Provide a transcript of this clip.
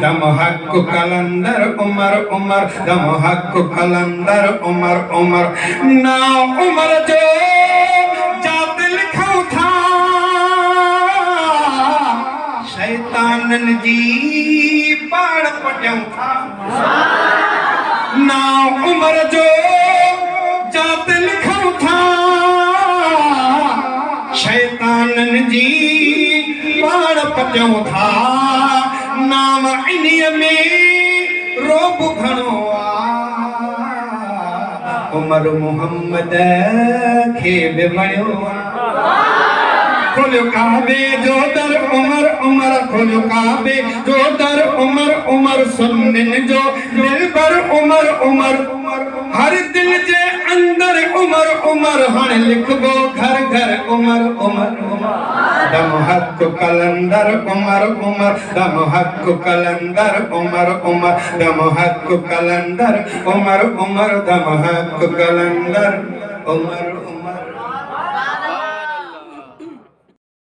दम हक कलंदर उमर उमर दम हक कलंदर उमर उमर ना उमर जो जात लिखूं था शैतानन जी पाण पटियूं था ना उमर जो जात लिखूं था शैतानन जी पाण पटियूं था नाम इन्हीअ में रोब घणो उमर मुहम्मद खे बि वणियो खोलियो काबे जो दर उमर उमर खोलियो काबे जो दर उमर उमर सुन्निन जो दिलबर उमर उमर हर दिल जे अंदर उमर उमर हाणे लिखबो घर घर उमर उमर दम हक कलंदर उमर उमर दम हक कलंदर उमर उमर दम हक कलंदर उमर उमर दम हक कलंदर उमर उमर